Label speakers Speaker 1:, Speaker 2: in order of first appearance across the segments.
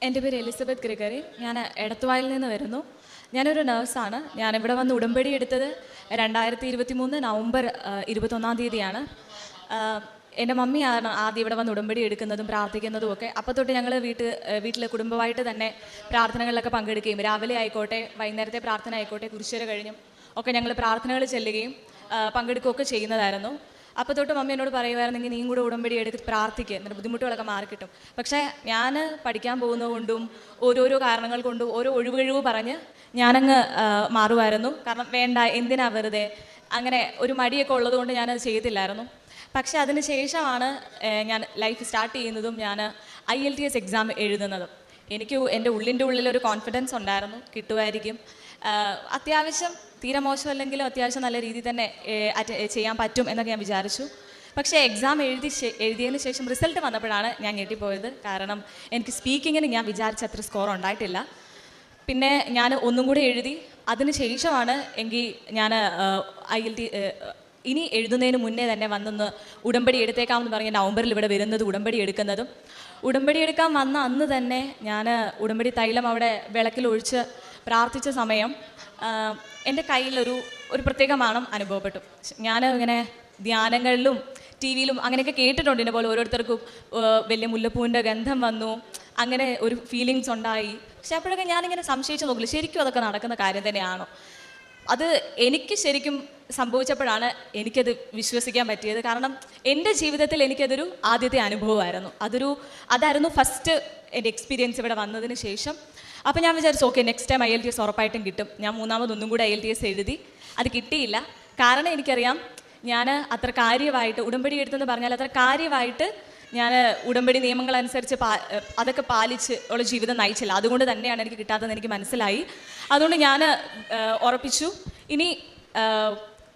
Speaker 1: എൻ്റെ പേര് Elizabeth Gregory. ഞാൻ എടത്തുവായിൽ നിന്ന് വരുന്നു. ഞാനൊരു നേഴ്സാണ്. ഞാനിവിടെ വന്ന് ഉടമ്പടി എടുത്തത് 2023 നവംബർ 21 എൻ്റെ മമ്മിയാണ് ആദ്യം ഇവിടെ വന്ന് ഉടമ്പടി എടുക്കുന്നതും പ്രാർത്ഥിക്കുന്നതും ഒക്കെ. അപ്പോൾ തൊട്ട് ഞങ്ങൾ വീട്ടിലെ കുടുംബമായിട്ട് തന്നെ പ്രാർത്ഥനകളിലൊക്കെ പങ്കെടുക്കുകയും രാവിലെ ആയിക്കോട്ടെ വൈകുന്നേരത്തെ പ്രാർത്ഥന ആയിക്കോട്ടെ കുരിശുര കഴിഞ്ഞും ഒക്കെ ഞങ്ങൾ പ്രാർത്ഥനകൾ ചെല്ലുകയും പങ്കെടുക്കുകയൊക്കെ ചെയ്യുന്നതായിരുന്നു. അപ്പോൾ തൊട്ട് മമ്മി എന്നോട് പറയുമായിരുന്നെങ്കിൽ നീയും കൂടെ ഉടമ്പടി എടുത്ത് പ്രാർത്ഥിക്കുക, എന്നിട്ട് ബുദ്ധിമുട്ടുകളൊക്കെ മാറിക്കിട്ടും. പക്ഷേ ഞാൻ പഠിക്കാൻ പോകുന്നതുകൊണ്ടും ഓരോരോ കാരണങ്ങൾ കൊണ്ടും ഓരോ ഒഴിവ് പറഞ്ഞ് ഞാനങ്ങ് മാറുമായിരുന്നു. കാരണം വേണ്ട, എന്തിനാ വെറുതെ, അങ്ങനെ ഒരു മടിയൊക്കെ ഉള്ളതുകൊണ്ട് ഞാനത് ചെയ്തില്ലായിരുന്നു. പക്ഷേ അതിന് ശേഷമാണ് ഞാൻ ലൈഫ് സ്റ്റാർട്ട് ചെയ്യുന്നതും ഞാൻ IELTS എക്സാം എഴുതുന്നതും. എനിക്ക് എൻ്റെ ഉള്ളിലൊരു കോൺഫിഡൻസ് ഉണ്ടായിരുന്നു, കിട്ടുമായിരിക്കും. അത്യാവശ്യം തീരെ മോശമല്ലെങ്കിലും അത്യാവശ്യം നല്ല രീതിയിൽ തന്നെ ചെയ്യാൻ പറ്റും എന്നൊക്കെ ഞാൻ വിചാരിച്ചു. പക്ഷേ എക്സാം എഴുതിയതിന് ശേഷം റിസൾട്ട് വന്നപ്പോഴാണ് ഞാൻ ഞെട്ടിപ്പോയത്. കാരണം എനിക്ക് സ്പീക്കിങ്ങിന് ഞാൻ വിചാരിച്ച അത്ര സ്കോർ ഉണ്ടായിട്ടില്ല. പിന്നെ ഞാൻ ഒന്നും കൂടെ എഴുതി. അതിന് ശേഷമാണ് എങ്കിൽ ഞാൻ ഇനി എഴുതുന്നതിന് മുന്നേ തന്നെ വന്നൊന്ന് ഉടമ്പടി എടുത്തേക്കാമെന്ന് പറഞ്ഞ് നവംബറിൽ ഇവിടെ വരുന്നത് ഉടമ്പടി എടുക്കുന്നതും. ഉടമ്പടി എടുക്കാൻ വന്ന അന്ന് തന്നെ ഞാൻ ഉടമ്പടി തൈലം അവിടെ വിളക്കിലൊഴിച്ച് പ്രാർത്ഥിച്ച സമയം എൻ്റെ കയ്യിലൊരു പ്രത്യേക മണം അനുഭവപ്പെട്ടു. ഞാൻ ഇങ്ങനെ ധ്യാനങ്ങളിലും TV യിലും അങ്ങനെയൊക്കെ കേട്ടിട്ടുണ്ട്, ഇതുപോലെ ഓരോരുത്തർക്കും വലിയ മുല്ലപ്പൂവിൻ്റെ ഗന്ധം വന്നു, അങ്ങനെ ഒരു ഫീലിങ്സ് ഉണ്ടായി. പക്ഷെ അപ്പോഴൊക്കെ ഞാനിങ്ങനെ സംശയിച്ച് നോക്കില്ല, ശരിക്കും അതൊക്കെ നടക്കുന്ന കാര്യം തന്നെയാണോ? അത് എനിക്ക് ശരിക്കും സംഭവിച്ചപ്പോഴാണ് എനിക്കത് വിശ്വസിക്കാൻ പറ്റിയത്. കാരണം എൻ്റെ ജീവിതത്തിൽ എനിക്കതൊരു ആദ്യത്തെ അനുഭവമായിരുന്നു. അതായിരുന്നു ഫസ്റ്റ് എൻ്റെ എക്സ്പീരിയൻസ് ഇവിടെ വന്നതിന് ശേഷം. അപ്പോൾ ഞാൻ വിചാരിച്ചു ഓക്കെ, നെക്സ്റ്റ് ടൈം IELTS ഉറപ്പായിട്ടും കിട്ടും. ഞാൻ മൂന്നാമതൊന്നും കൂടെ IELTS എഴുതി. അത് കിട്ടിയില്ല. കാരണം എനിക്കറിയാം ഞാൻ അത്ര കാര്യമായിട്ട് ഉടമ്പടി എടുത്തെന്ന് പറഞ്ഞാൽ അത്ര കാര്യമായിട്ട് ഞാൻ ഉടമ്പടി നിയമങ്ങളനുസരിച്ച് അതൊക്കെ പാലിച്ച് ഉള്ള ജീവിതം നയിച്ചില്ല. അതുകൊണ്ട് തന്നെയാണ് എനിക്ക് കിട്ടാത്തതെന്ന് എനിക്ക് മനസ്സിലായി. അതുകൊണ്ട് ഞാൻ ഉറപ്പിച്ചു, ഇനി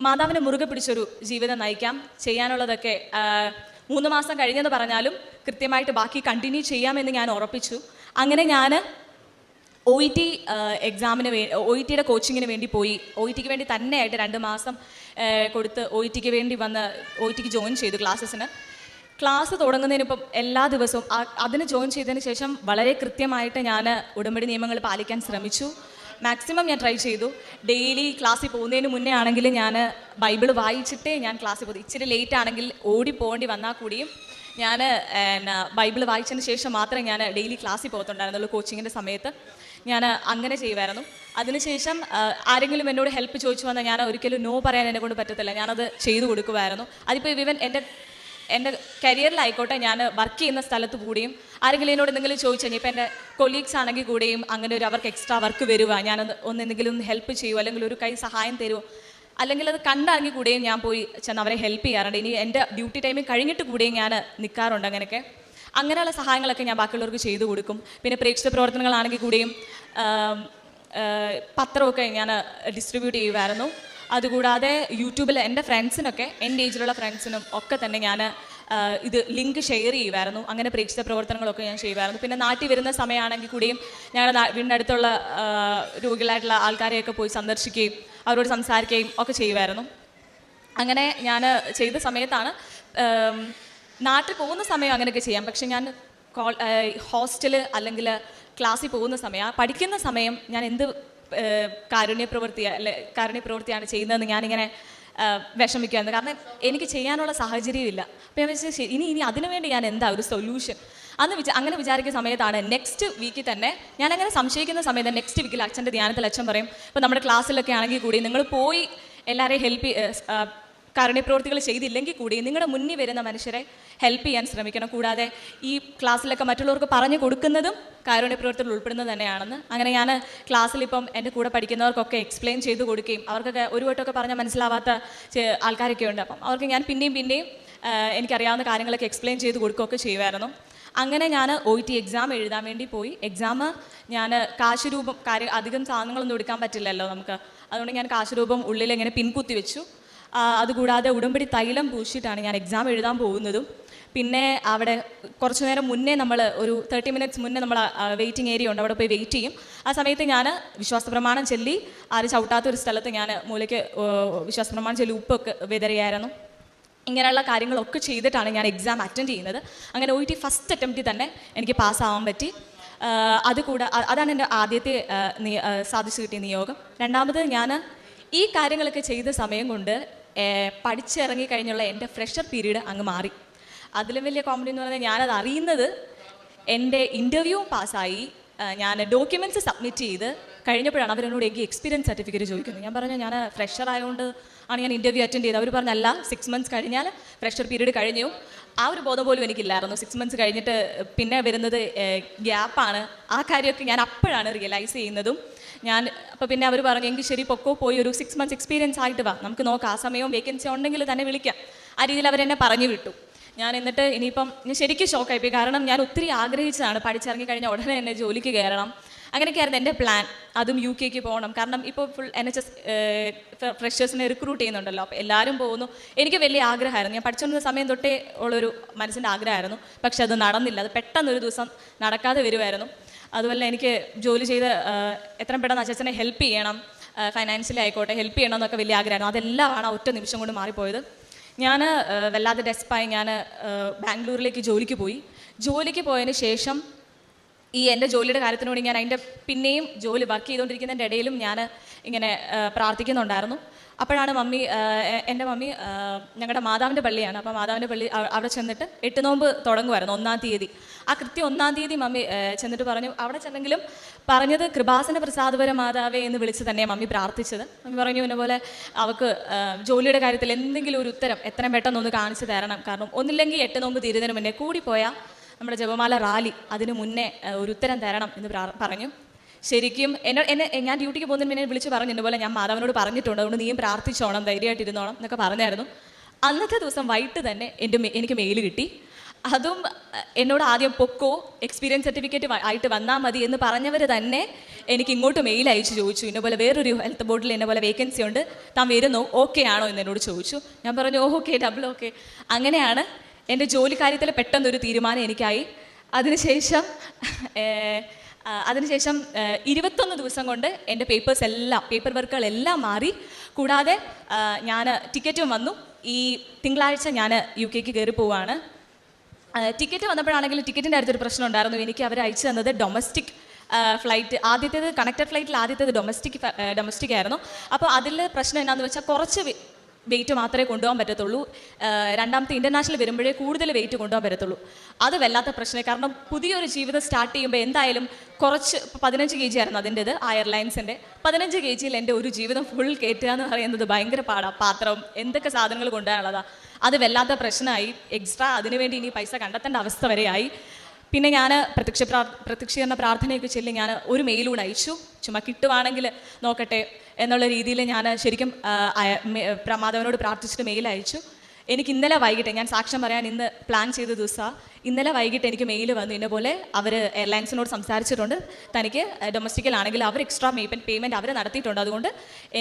Speaker 1: മാതാവിനെ മുറുകെ പിടിച്ചൊരു ജീവിതം നയിക്കാം. ചെയ്യാനുള്ളതൊക്കെ 3 മാസം കഴിഞ്ഞെന്ന് പറഞ്ഞാലും കൃത്യമായിട്ട് ബാക്കി കണ്ടിന്യൂ ചെയ്യാമെന്ന് ഞാൻ ഉറപ്പിച്ചു. അങ്ങനെ ഞാൻ OET എക്സാമിന് OETയുടെ കോച്ചിങ്ങിന് വേണ്ടി പോയി. OETക്ക് വേണ്ടി തന്നെയായിട്ട് 2 മാസം കൊടുത്ത് OETക്ക് വേണ്ടി വന്ന് OETക്ക് ജോയിൻ ചെയ്തു ക്ലാസ്സസിന്. ക്ലാസ് തുടങ്ങുന്നതിനിപ്പം എല്ലാ ദിവസവും അതിന് ജോയിൻ ചെയ്തതിന് ശേഷം വളരെ കൃത്യമായിട്ട് ഞാൻ ഉടമ്പടി നിയമങ്ങൾ പാലിക്കാൻ ശ്രമിച്ചു. മാക്സിമം ഞാൻ ട്രൈ ചെയ്തു. ഡെയിലി ക്ലാസ്സിൽ പോകുന്നതിന് മുന്നേ ആണെങ്കിൽ ഞാൻ ബൈബിൾ വായിച്ചിട്ടേ ഞാൻ ക്ലാസ്സിൽ പോകും. ഇച്ചിരി ലേറ്റ് ആണെങ്കിൽ ഓടിപ്പോകേണ്ടി വന്നാൽ കൂടിയും ഞാൻ ബൈബിൾ വായിച്ചതിന് ശേഷം മാത്രമേ ഞാൻ ഡെയിലി ക്ലാസ്സിൽ പോകത്തുണ്ടായിരുന്നുള്ളൂ. കോച്ചിങ്ങിൻ്റെ സമയത്ത് ഞാൻ അങ്ങനെ ചെയ്യുമായിരുന്നു. അതിനുശേഷം ആരെങ്കിലും എന്നോട് ഹെൽപ്പ് ചോദിച്ചു വന്നാൽ ഞാൻ ഒരിക്കലും നോ പറയാൻ എന്നെ കൊണ്ട് പറ്റത്തില്ല, ഞാനത് ചെയ്തു കൊടുക്കുമായിരുന്നു. അതിപ്പോൾ ഈവൻ എൻ്റെ കരിയറിലായിക്കോട്ടെ, ഞാൻ വർക്ക് ചെയ്യുന്ന സ്ഥലത്ത് കൂടിയും ആരെങ്കിലും എന്നോട് എന്തെങ്കിലും ചോദിച്ചാൽ, ഇപ്പോൾ എൻ്റെ കൊളീഗ്സ് ആണെങ്കിൽ കൂടെയും അങ്ങനെ അവർക്ക് എക്സ്ട്രാ വർക്ക് വരുക, ഞാനത് എന്തെങ്കിലും ഹെൽപ്പ് ചെയ്യുമോ അല്ലെങ്കിൽ ഒരു കൈ സഹായം തരുമോ, അല്ലെങ്കിൽ അത് കണ്ടാണെങ്കിൽ കൂടെയും ഞാൻ പോയി ചെന്ന് അവരെ ഹെൽപ്പ് ചെയ്യാറുണ്ട്. ഇനി എൻ്റെ ഡ്യൂട്ടി ടൈമിൽ കഴിഞ്ഞിട്ട് കൂടെയും ഞാൻ നിൽക്കാറുണ്ട്. അങ്ങനെയുള്ള സഹായങ്ങളൊക്കെ ഞാൻ ബാക്കിയുള്ളവർക്ക് ചെയ്തു കൊടുക്കും. പിന്നെ പ്രേക്ഷിത പ്രവർത്തനങ്ങളാണെങ്കിൽ കൂടെയും പത്രമൊക്കെ ഞാൻ ഡിസ്ട്രിബ്യൂട്ട് ചെയ്യുമായിരുന്നു. അതുകൂടാതെ യൂട്യൂബിൽ എൻ്റെ ഫ്രണ്ട്സിനൊക്കെ, എൻ്റെ ഏജിലുള്ള ഫ്രണ്ട്സിനും ഒക്കെ തന്നെ ഞാൻ ഇത് ലിങ്ക് ഷെയർ ചെയ്യുമായിരുന്നു. അങ്ങനെ പ്രേക്ഷിത പ്രവർത്തനങ്ങളൊക്കെ ഞാൻ ചെയ്യുമായിരുന്നു. പിന്നെ നാട്ടിൽ വരുന്ന സമയമാണെങ്കിൽ കൂടിയും ഞങ്ങളുടെ വീടിനടുത്തുള്ള രോഗികളായിട്ടുള്ള ആൾക്കാരെയൊക്കെ പോയി സന്ദർശിക്കുകയും അവരോട് സംസാരിക്കുകയും ഒക്കെ ചെയ്യുമായിരുന്നു. അങ്ങനെ ഞാൻ ചെയ്ത സമയത്താണ് നാട്ടിൽ പോകുന്ന സമയം അങ്ങനെയൊക്കെ ചെയ്യാം. പക്ഷെ ഞാൻ ഹോസ്റ്റല് അല്ലെങ്കിൽ ക്ലാസ്സിൽ പോകുന്ന സമയം, പഠിക്കുന്ന സമയം ഞാൻ എന്ത് കാരുണ്യപ്രവൃത്തിയാണ് ചെയ്യുന്നതെന്ന് ഞാനിങ്ങനെ വിഷമിക്കുമായിരുന്നു. കാരണം എനിക്ക് ചെയ്യാനുള്ള സാഹചര്യമില്ല. അപ്പോൾ ഞാൻ വെച്ചാൽ ഇനി അതിനുവേണ്ടി ഞാൻ എന്താ ഒരു സൊല്യൂഷൻ അങ്ങനെ വിചാരിക്കുന്ന സമയത്താണ് നെക്സ്റ്റ് വീക്കിൽ തന്നെ ഞാനങ്ങനെ സംശയിക്കുന്ന സമയത്ത് നെക്സ്റ്റ് വീക്കിൽ അച്ഛൻ്റെ ധ്യാനത്തിൽ അച്ഛൻ പറയും, ഇപ്പോൾ നമ്മുടെ ക്ലാസ്സിലൊക്കെ ആണെങ്കിൽ കൂടി നിങ്ങൾ പോയി എല്ലാവരെയും കാരുണ്യപ്രവൃത്തികൾ ചെയ്തില്ലെങ്കിൽ കൂടി നിങ്ങളുടെ മുന്നിൽ വരുന്ന മനുഷ്യരെ ഹെൽപ്പ് ചെയ്യാൻ ശ്രമിക്കണം. കൂടാതെ ഈ ക്ലാസ്സിലൊക്കെ മറ്റുള്ളവർക്ക് പറഞ്ഞു കൊടുക്കുന്നതും കാരുണ്യപ്രവൃത്തികൾ ഉൾപ്പെടുന്നത് തന്നെയാണെന്ന്. അങ്ങനെ ഞാൻ ക്ലാസ്സിലിപ്പം എൻ്റെ കൂടെ പഠിക്കുന്നവർക്കൊക്കെ എക്സ്പ്ലെയിൻ ചെയ്ത് കൊടുക്കുകയും അവർക്കൊക്കെ ഒരു വട്ടമൊക്കെ പറഞ്ഞാൽ മനസ്സിലാവാത്ത ആൾക്കാരൊക്കെ ഉണ്ട്. അപ്പം അവർക്ക് ഞാൻ പിന്നെയും എനിക്കറിയാവുന്ന കാര്യങ്ങളൊക്കെ എക്സ്പ്ലെയിൻ ചെയ്ത് കൊടുക്കുകയൊക്കെ ചെയ്യുമായിരുന്നു. അങ്ങനെ ഞാൻ OET എക്സാം എഴുതാൻ വേണ്ടി പോയി. എക്സാം ഞാൻ കാശുരൂപം അധികം സാധനങ്ങളൊന്നും എടുക്കാൻ പറ്റില്ലല്ലോ നമുക്ക്. അതുകൊണ്ട് ഞാൻ കാശുരൂപം ഉള്ളിൽ ഇങ്ങനെ പിൻകുത്തി വെച്ചു. അതുകൂടാതെ ഉടമ്പടി തൈലം പൂശിയിട്ടാണ് ഞാൻ എക്സാം എഴുതാൻ പോകുന്നതും. പിന്നെ അവിടെ കുറച്ച് നേരം മുന്നേ നമ്മൾ ഒരു 30 minutes മുന്നേ നമ്മൾ വെയിറ്റിംഗ് ഏരിയ ഉണ്ട്, അവിടെ പോയി വെയിറ്റ് ചെയ്യും. ആ സമയത്ത് ഞാൻ വിശ്വാസപ്രമാണം ചൊല്ലി ആരും ചവിട്ടാത്തൊരു സ്ഥലത്ത് ഞാൻ മൂലയ്ക്ക് വിശ്വാസപ്രമാണം ചൊല്ലി ഉപ്പൊക്കെ വിതറിയായിരുന്നു. ഇങ്ങനെയുള്ള കാര്യങ്ങളൊക്കെ ചെയ്തിട്ടാണ് ഞാൻ എക്സാം അറ്റൻഡ് ചെയ്യുന്നത്. അങ്ങനെ OET ഫസ്റ്റ് അറ്റംപ്റ്റിൽ തന്നെ എനിക്ക് പാസ്സാവാൻ പറ്റി. അതാണ് എൻ്റെ ആദ്യത്തെ സാധിച്ചു കിട്ടിയ നിയോഗം. രണ്ടാമത്, ഞാൻ ഈ കാര്യങ്ങളൊക്കെ ചെയ്ത സമയം കൊണ്ട് പഠിച്ചിറങ്ങി കഴിഞ്ഞുള്ള എൻ്റെ ഫ്രഷർ പീരീഡ് അങ്ങ് മാറി. അതിലും വലിയ കോമഡി എന്ന് പറഞ്ഞാൽ ഞാനത് അറിയുന്നത് എൻ്റെ ഇൻ്റർവ്യൂവും പാസ്സായി, ഞാൻ ഡോക്യുമെൻറ്റ്സ് സബ്മിറ്റ് ചെയ്ത് കഴിഞ്ഞപ്പോഴാണ് അവരെന്നോട് എനിക്ക് എക്സ്പീരിയൻസ് സർട്ടിഫിക്കറ്റ് ചോദിക്കുന്നത്. ഞാൻ പറഞ്ഞു ഞാൻ ഫ്രഷർ ആയതുകൊണ്ട് ആണ് ഞാൻ ഇൻ്റർവ്യൂ അറ്റൻഡ് ചെയ്തത്. അവർ പറഞ്ഞല്ല, 6 months കഴിഞ്ഞാൽ ഫ്രഷർ പീരീഡ് കഴിഞ്ഞു. ആ ഒരു ബോധം പോലും എനിക്കില്ലായിരുന്നു. 6 months കഴിഞ്ഞിട്ട് പിന്നെ വരുന്നത് ഗ്യാപ്പാണ്. ആ കാര്യമൊക്കെ ഞാൻ അപ്പോഴാണ് റിയലൈസ് ചെയ്യുന്നതും. അപ്പോൾ പിന്നെ അവർ പറഞ്ഞു എങ്കിൽ ശരി പൊക്കോ, പോയി ഒരു 6 months എക്സ്പീരിയൻസ് ആയിട്ട് വാ, നമുക്ക് നോക്കാം, ആ സമയവും വേക്കൻസി ഉണ്ടെങ്കിൽ തന്നെ വിളിക്കാം. ആ രീതിയിൽ അവരെന്നെ പറഞ്ഞു വിട്ടു. ഞാൻ എന്നിട്ട് ഇനിയിപ്പം ഞാൻ ശരിക്കും ഷോക്കായിപ്പോയി. കാരണം ഞാൻ ഒത്തിരി ആഗ്രഹിച്ചതാണ് പഠിച്ചിറങ്ങി കഴിഞ്ഞാൽ ഉടനെ തന്നെ ജോലിക്ക് കയറണം. അങ്ങനെയൊക്കെയായിരുന്നു എൻ്റെ പ്ലാൻ. അതും UK പോകണം. കാരണം ഇപ്പോൾ ഫുൾ NHS ഫ്രഷേഴ്സിനെ റിക്രൂട്ട് ചെയ്യുന്നുണ്ടല്ലോ, അപ്പോൾ എല്ലാവരും പോകുന്നു. എനിക്ക് വലിയ ആഗ്രഹമായിരുന്നു, ഞാൻ പഠിച്ചുകൊണ്ടിരുന്ന സമയം തൊട്ടേ ഉള്ളൊരു മനസ്സിൻ്റെ ആഗ്രഹമായിരുന്നു. പക്ഷെ അത് നടന്നില്ല. അത് പെട്ടെന്നൊരു ദിവസം നടക്കാതെ വരുമായിരുന്നു. അതുപോലെ എനിക്ക് ജോലി ചെയ്ത് എത്രയും പെട്ടെന്ന് അച്ഛനെ ഹെൽപ്പ് ചെയ്യണം, ഫൈനാൻഷ്യലി ആയിക്കോട്ടെ ഹെൽപ്പ് ചെയ്യണം എന്നൊക്കെ വലിയ ആഗ്രഹമായിരുന്നു. അതെല്ലാമാണ് ഒറ്റ നിമിഷം കൊണ്ട് മാറിപ്പോയത്. ഞാൻ വല്ലാതെ ഡെസ്പായി ഞാൻ ബാംഗ്ലൂരിലേക്ക് ജോലിക്ക് പോയി. ജോലിക്ക് പോയതിന് ശേഷം ഈ എൻ്റെ ജോലിയുടെ കാര്യത്തിനോട് ഞാൻ അതിൻ്റെ പിന്നെയും ജോലി വർക്ക് ചെയ്തുകൊണ്ടിരിക്കുന്നതിൻ്റെ ഇടയിലും ഞാൻ ഇങ്ങനെ പ്രാർത്ഥിക്കുന്നുണ്ടായിരുന്നു. അപ്പോഴാണ് എൻ്റെ മമ്മി ഞങ്ങളുടെ മാതാവിൻ്റെ പള്ളിയാണ്. അപ്പോൾ മാതാവിൻ്റെ പള്ളി അവിടെ ചെന്നിട്ട് 8 നോമ്പ് തുടങ്ങുമായിരുന്നു 1-ാം തീയതി. ആ കൃത്യം 1-ാം തീയതി മമ്മി ചെന്നിട്ട് പറഞ്ഞു, അവിടെ ചെന്നെങ്കിലും പറഞ്ഞത് കൃപാസന പ്രസാദപര മാതാവേ എന്ന് വിളിച്ച് തന്നെ മമ്മി പ്രാർത്ഥിച്ചത്. മമ്മി പറഞ്ഞു ഇതുപോലെ അവൾക്ക് ജോലിയുടെ കാര്യത്തിൽ എന്തെങ്കിലും ഒരു ഉത്തരം എത്രയും പെട്ടെന്ന് കാണിച്ചു തരണം. കാരണം ഒന്നില്ലെങ്കിൽ 8 നോമ്പ് തീരുന്നതിന് മുന്നേ, കൂടിപ്പോയാൽ നമ്മുടെ ജപമാല റാലി അതിന് മുന്നേ ഒരു ഉത്തരം തരണം എന്ന് പറഞ്ഞു. ശരിക്കും ഞാൻ ഡ്യൂട്ടിക്ക് പോകുന്നതിന് മുന്നേ വിളിച്ച് പറഞ്ഞു, ഇതുപോലെ ഞാൻ മാതാവിനോട് പറഞ്ഞിട്ടുണ്ട്, അതുകൊണ്ട് നീയും പ്രാർത്ഥിച്ചോണം, ധൈര്യമായിട്ടിരുന്നോണം എന്നൊക്കെ പറഞ്ഞായിരുന്നു. അന്നത്തെ ദിവസം വൈകിട്ട് തന്നെ എനിക്ക് മെയിൽ കിട്ടി. അതും എന്നോട് ആദ്യം പൊക്കോ, എക്സ്പീരിയൻസ് സർട്ടിഫിക്കറ്റ് ആയിട്ട് വന്നാൽ മതി എന്ന് പറഞ്ഞവർ തന്നെ എനിക്ക് ഇങ്ങോട്ട് മെയിൽ അയച്ച് ചോദിച്ചു, ഇന്നപോലെ വേറൊരു ഹെൽത്ത് ബോർഡിൽ ഇന്നപോലെ വേക്കൻസി ഉണ്ട്, താൻ വരുന്നു, ഓക്കെ ആണോ എന്ന് എന്നോട് ചോദിച്ചു. ഞാൻ പറഞ്ഞു ഓക്കെ, ഡബിൾ ഓക്കെ. അങ്ങനെയാണ് എൻ്റെ ജോലി കാര്യത്തിൽ പെട്ടെന്നൊരു തീരുമാനം എനിക്കായി. അതിനുശേഷം 21 ദിവസം കൊണ്ട് എൻ്റെ പേപ്പർ വർക്കുകളെല്ലാം മാറി. കൂടാതെ ഞാൻ ടിക്കറ്റും വന്നു. ഈ തിങ്കളാഴ്ച ഞാൻ UK കയറി പോവുകയാണ്. ടിക്കറ്റ് വന്നപ്പോഴാണെങ്കിലും ടിക്കറ്റിൻ്റെ അടുത്തൊരു പ്രശ്നം ഉണ്ടായിരുന്നു. എനിക്ക് അവർ അയച്ചു തന്നത് ഡൊമസ്റ്റിക് ഫ്ലൈറ്റ്, ആദ്യത്തേത് കണക്റ്റഡ് ഫ്ലൈറ്റിൽ ആദ്യത്തേത് ഡൊമസ്റ്റിക് ആയിരുന്നു. അപ്പോൾ അതിൽ പ്രശ്നം എന്താണെന്ന് വെച്ചാൽ കുറച്ച് വെയിറ്റ് മാത്രമേ കൊണ്ടുപോകാൻ പറ്റത്തുള്ളൂ. രണ്ടാമത്തെ ഇൻ്റർനാഷണൽ വരുമ്പോഴേ കൂടുതൽ വെയിറ്റ് കൊണ്ടുപോകാൻ പറ്റത്തുള്ളൂ. അത് വല്ലാത്ത പ്രശ്നമാണ്. കാരണം പുതിയൊരു ജീവിതം സ്റ്റാർട്ട് ചെയ്യുമ്പോൾ എന്തായാലും കുറച്ച് 15 kg ആയിരുന്നു അതിൻ്റെത്, ആ എയർലൈൻസിൻ്റെ 15 kg എൻ്റെ ഒരു ജീവിതം ഫുൾ കയറ്റുക എന്ന് പറയുന്നത് ഭയങ്കര പാടാണ്. പാത്രവും എന്തൊക്കെ സാധനങ്ങൾ കൊണ്ടുപോകാനുള്ളതാണ്. അത് വല്ലാത്ത പ്രശ്നമായി. എക്സ്ട്രാ അതിനുവേണ്ടി ഇനി പൈസ കണ്ടെത്തേണ്ട അവസ്ഥ വരെയായി. പിന്നെ ഞാൻ പ്രത്യക്ഷീകരണ പ്രാർത്ഥനയൊക്കെ ചൊല്ലി ഞാൻ ഒരു മെയിലൂടെ അയച്ചു, ചുമ്മാ കിട്ടുവാണെങ്കിൽ നോക്കട്ടെ എന്നുള്ള രീതിയിൽ ഞാൻ ശരിക്കും മാധവനോട് പ്രാർത്ഥിച്ചിട്ട് മെയിൽ അയച്ചു. എനിക്ക് ഇന്നലെ വൈകിട്ട്, ഞാൻ സാക്ഷ്യം പറയാൻ ഇന്ന് പ്ലാൻ ചെയ്ത ദിവസമാണ്, ഇന്നലെ വൈകിട്ട് എനിക്ക് മെയിൽ വന്നു, ഇന്നപോലെ അവർ എയർലൈൻസിനോട് സംസാരിച്ചിട്ടുണ്ട്, തനിക്ക് ഡൊമസ്റ്റിക്കലാണെങ്കിൽ അവർ എക്സ്ട്രാ പേയ്മെൻറ്റ് അവർ നടത്തിയിട്ടുണ്ട്, അതുകൊണ്ട്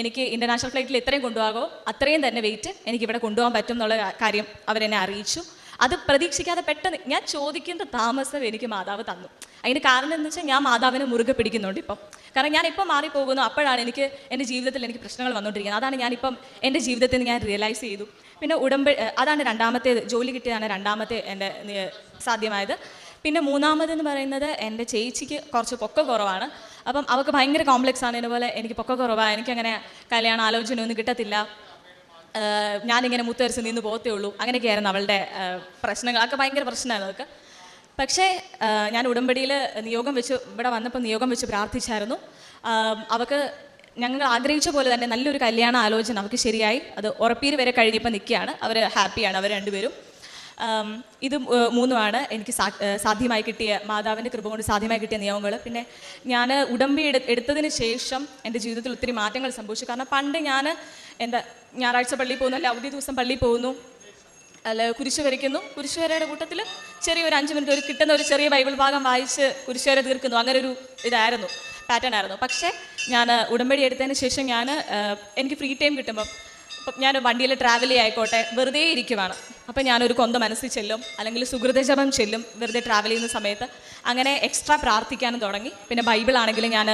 Speaker 1: എനിക്ക് ഇൻ്റർനാഷണൽ ഫ്ലൈറ്റിൽ എത്രയും കൊണ്ടുപോകാമോ അത്രയും തന്നെ വെയിറ്റ് എനിക്കിവിടെ കൊണ്ടുപോകാൻ പറ്റും എന്നുള്ള കാര്യം അവരെന്നെ അറിയിച്ചു. അത് പ്രതീക്ഷിക്കാതെ പെട്ടെന്ന് ഞാൻ ചോദിക്കുന്ന താമസം എനിക്ക് മാതാവ് തന്നു. അതിന് കാരണം എന്ന് വെച്ചാൽ ഞാൻ മാതാവിനെ മുറുകെ പിടിക്കുന്നുണ്ട് ഇപ്പം. കാരണം ഞാനിപ്പം മാറിപ്പോകുന്നു, അപ്പോഴാണ് എനിക്ക് എൻ്റെ ജീവിതത്തിൽ എനിക്ക് പ്രശ്നങ്ങൾ വന്നുകൊണ്ടിരിക്കുന്നത്. അതാണ് ഞാനിപ്പം എൻ്റെ ജീവിതത്തിൽ ഞാൻ റിയലൈസ് ചെയ്തു. പിന്നെ അതാണ് രണ്ടാമത്തേത്, ജോലി കിട്ടിയതാണ് രണ്ടാമത്തെ എൻ്റെ സാധ്യമായത്. പിന്നെ മൂന്നാമതെന്ന് പറയുന്നത് എൻ്റെ ചേച്ചിക്ക് കുറച്ച് പൊക്കം കുറവാണ്. അപ്പം അവൾക്ക് ഭയങ്കര കോംപ്ലക്സ് ആണ്. ഇതുപോലെ എനിക്ക് പൊക്കം കുറവാണ്, എനിക്കങ്ങനെ കല്യാണ ആലോചനയൊന്നും കിട്ടത്തില്ല, ഞാനിങ്ങനെ മുത്തരിച്ച് നിന്ന് പോകത്തേ ഉള്ളൂ, അങ്ങനെയൊക്കെയായിരുന്നു അവളുടെ പ്രശ്നങ്ങളൊക്കെ. ഭയങ്കര പ്രശ്നമായിരുന്നു അതൊക്കെ. പക്ഷേ ഞാൻ ഉടമ്പടിയിൽ ഇവിടെ വന്നപ്പോൾ നിയോഗം വെച്ച് പ്രാർത്ഥിച്ചായിരുന്നു. അവൾക്ക് ഞങ്ങൾ ആഗ്രഹിച്ച പോലെ തന്നെ നല്ലൊരു കല്യാണ ആലോചന അവൾക്ക് ശരിയായി. അത് ഉറപ്പീര് വരെ കഴിഞ്ഞപ്പോൾ നിൽക്കുകയാണ്. അവർ ഹാപ്പിയാണ്, അവർ രണ്ടുപേരും. ഇത് മൂന്നുമാണ് എനിക്ക് സാധ്യമായി കിട്ടിയ, മാതാവിൻ്റെ കൃപ കൊണ്ട് സാധ്യമായി കിട്ടിയ നിയമങ്ങൾ. പിന്നെ ഞാൻ ഉടമ്പടി എടുത്തതിന് ശേഷം എൻ്റെ ജീവിതത്തിൽ ഒത്തിരി മാറ്റങ്ങൾ സംഭവിച്ചു. കാരണം പണ്ട് ഞാൻ ഞായറാഴ്ച പള്ളിയിൽ പോകുന്നു, അല്ല അവധി ദിവസം പള്ളിയിൽ പോകുന്നു, അല്ല കുരിശ് വരയ്ക്കുന്നു, കുരിശുവരയുടെ കൂട്ടത്തിൽ ചെറിയൊരു 5 മിനിറ്റ് കിട്ടുന്ന ഒരു ചെറിയ ബൈബിൾ ഭാഗം വായിച്ച് കുരിശുവര തീർക്കുന്നു. അങ്ങനെ ഒരു പാറ്റേൺ ആയിരുന്നു. പക്ഷേ ഞാൻ ഉടമ്പടി എടുത്തതിന് ശേഷം എനിക്ക് ഫ്രീ ടൈം കിട്ടുമ്പം, ഇപ്പം ഞാൻ വണ്ടിയിൽ ട്രാവൽ ആയിക്കോട്ടെ, വെറുതെ ഇരിക്കുവാണ്, അപ്പം ഞാനൊരു കൊന്ത മനസ്സിൽ ചെല്ലും, അല്ലെങ്കിൽ സുഹൃതജപം ചെല്ലും വെറുതെ ട്രാവൽ ചെയ്യുന്ന സമയത്ത്. അങ്ങനെ എക്സ്ട്രാ പ്രാർത്ഥിക്കാനും തുടങ്ങി. പിന്നെ ബൈബിളാണെങ്കിൽ ഞാൻ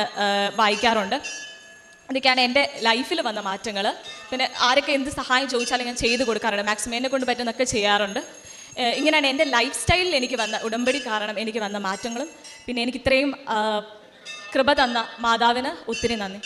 Speaker 1: വായിക്കാറുണ്ട്. ഇതൊക്കെയാണ് എൻ്റെ ലൈഫിൽ വന്ന മാറ്റങ്ങൾ. പിന്നെ ആരൊക്കെ എന്ത് സഹായം ചോദിച്ചാലും ഞാൻ ചെയ്ത് കൊടുക്കാറുണ്ട്. മാക്സിമം എന്നെ കൊണ്ട് പറ്റുന്നൊക്കെ ചെയ്യാറുണ്ട്. ഇങ്ങനെയാണ് എൻ്റെ ലൈഫ് സ്റ്റൈലിൽ എനിക്ക് വന്ന ഉടമ്പടി കാരണം എനിക്ക് വന്ന മാറ്റങ്ങളും പിന്നെ എനിക്ക് ഇത്രയും കൃപ തന്ന മാതാവിന് ഒത്തിരി നന്ദി.